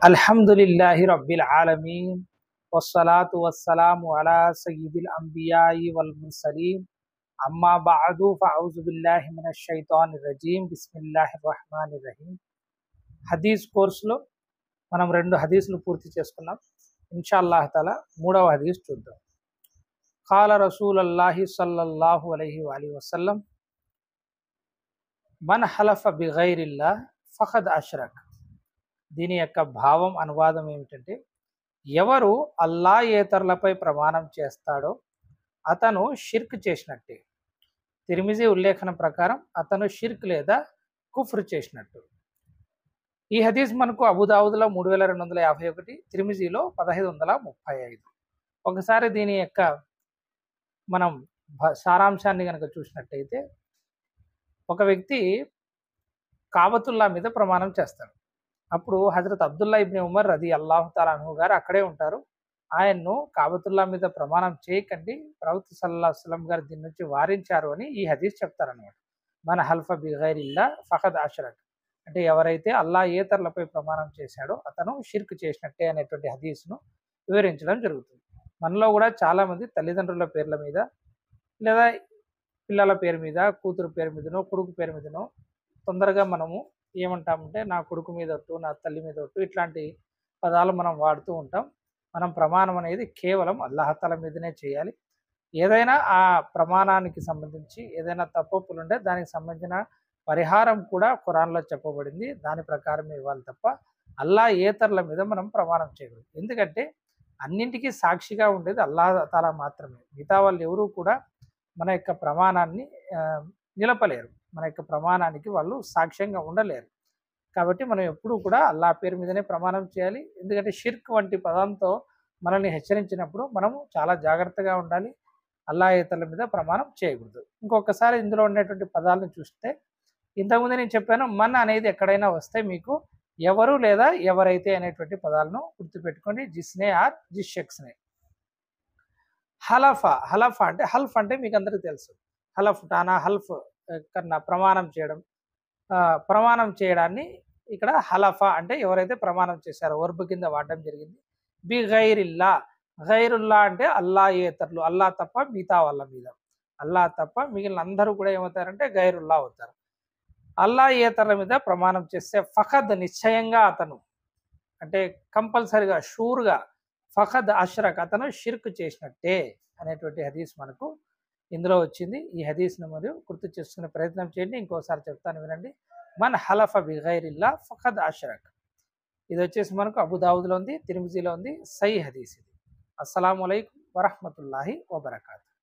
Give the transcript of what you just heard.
अल्हम्दुलिल्लाहि रब्बिल आलमीन वस्सलातु वस्सलामु अला सय्यिदिल अंबियाई वल मुरसलीन अम्मा बअदु फअऊज़ु बिल्लाहि मिनश शैतानिर रजीम बिस्मिल्लाहिर रहमानिर रहीम। హదీస్ కోర్సులో మనం 2 హదీసులు పూర్తి చేసుకున్నాం. ఇన్షాఅల్లాహ్ తఆలా 3వ హదీస్ చూద్దాం. ఖాల రసూలుల్లాహి సల్లల్లాహు అలైహి వసల్లం మన్ హలఫ బిగైరిల్లాహ్ ఫఖద్ అష్రక్. దీని యొక్క భావం అనువాదం ఏమిటంటే, ఎవరు అల్లాయేతరులపై ప్రమాణం చేస్తాడో అతను షిర్క్ చేసినట్టే. తిర్మిజీ ఉల్లేఖనం ప్రకారం అతను షిర్క్ లేదా కుఫ్ర్ చేసినట్టు. ఈ హదీస్ మనకు అబూదావుద్లో 3251, తిర్మిజీలో 1535. ఒకసారి దీని యొక్క మనం సారాంశాన్ని కనుక చూసినట్టయితే, ఒక వ్యక్తి కాబతుల్లా మీద ప్రమాణం చేస్తాడు. అప్పుడు హజరత్ అబ్దుల్లా ఇబ్ని ఉమర్ రదియల్లాహు తఆలా అన్హు గారు అక్కడే ఉంటారు. ఆయన్ను కాబతుల్లా మీద ప్రమాణం చేయకండి, ప్రవక్త సల్లల్లాహు అలైహి వసల్లం గారు దీని నుంచి వారించారు అని ఈ హదీస్ చెప్తారనమాట. మన హల్ఫ బిగైరిల్లా ఫఖద్ అష్రక్ అంటే ఎవరైతే అల్లాయేతరులపై ప్రమాణం చేశాడో అతను షిర్క్ చేసినట్టే అనేటువంటి హదీస్ను వివరించడం జరుగుతుంది. మనలో కూడా చాలామంది తల్లిదండ్రుల పేర్ల మీద లేదా పిల్లల పేరు మీద, కూతురు పేరు మీదనో, కొడుకు పేరు మీదనో తొందరగా మనము ఏమంటామంటే నా కొడుకు మీద ఒట్టు, నా తల్లి మీద ఒట్టు, ఇట్లాంటి పదాలు మనం వాడుతూ ఉంటాం. మనం ప్రమాణం అనేది కేవలం అల్లాహ్ తఆలా మీదనే చేయాలి. ఏదైనా ఆ ప్రమాణానికి సంబంధించి ఏదైనా తప్పొప్పులు ఉంటే దానికి సంబంధించిన పరిహారం కూడా ఖురాన్లో చెప్పబడింది. దాని ప్రకారమే ఇవ్వాలి తప్ప అల్లాయేతరుల మీద మనం ప్రమాణం చేయకూడదు. ఎందుకంటే అన్నింటికీ సాక్షిగా ఉండేది అల్లాహ్ తఆలా మాత్రమే. మిగతా వాళ్ళు ఎవరూ కూడా మన యొక్క ప్రమాణాన్ని నిలపలేరు, మన యొక్క ప్రమాణానికి వాళ్ళు సాక్ష్యంగా ఉండలేరు. కాబట్టి మనం ఎప్పుడూ కూడా అల్లాహ్ పేరు మీదనే ప్రమాణం చేయాలి. ఎందుకంటే షిర్క్ వంటి పదంతో మనల్ని హెచ్చరించినప్పుడు మనము చాలా జాగ్రత్తగా ఉండాలి. అల్లాయేతరుల మీద ప్రమాణం చేయకూడదు. ఇంకొకసారి ఇందులో ఉండేటువంటి పదాలను చూస్తే, ఇంతకుముందు నేను చెప్పాను, మన్ అనేది ఎక్కడైనా వస్తే మీకు ఎవరు లేదా ఎవరైతే అనేటువంటి పదాలను గుర్తుపెట్టుకోండి. జిస్నే ఆర్ జిస్ షఖ్స్నే. హలఫ అంటే, హల్ఫ్ అంటే మీకు అందరికీ తెలుసు. హలఫ్ టానా హల్ఫ్ కన్నా ప్రమాణం చేయడం. ప్రమాణం చేయడాన్ని ఇక్కడ హలఫ అంటే ఎవరైతే ప్రమాణం చేశారో వర్బ్ కింద వాడడం జరిగింది. బి గైరిల్లా, గైరుల్లా అంటే అల్లాయేతరులు, అల్లా తప్ప మిగతా వాళ్ళ మీద. అల్లా తప్ప మిగిలిన అందరూ కూడా ఏమవుతారంటే గైరుల్లా అవుతారు. అల్లాయేతరుల మీద ప్రమాణం చేస్తే ఫఖద్ నిశ్చయంగా అతను అంటే కంపల్సరిగా షూర్గా ఫఖద్ అష్రక్ అతను షిర్క్ చేసినట్టే అనేటువంటి హదీస్ మనకు ఇందులో వచ్చింది. ఈ హదీస్ను మరియు గుర్తు చేసుకునే ప్రయత్నం చేయండి. ఇంకోసారి చెప్తాను వినండి. మన్ హలఫ బిగైరిల్లా ఫఖద్ అష్రక్. ఇది వచ్చేసి మనకు అబూదావుద్లో ఉంది, తిర్మిజీలో ఉంది. సహీహ్ హదీస్ ఇది. అస్సలాము అలైకుం వరహ్మతుల్లాహి వబరకాతుహు.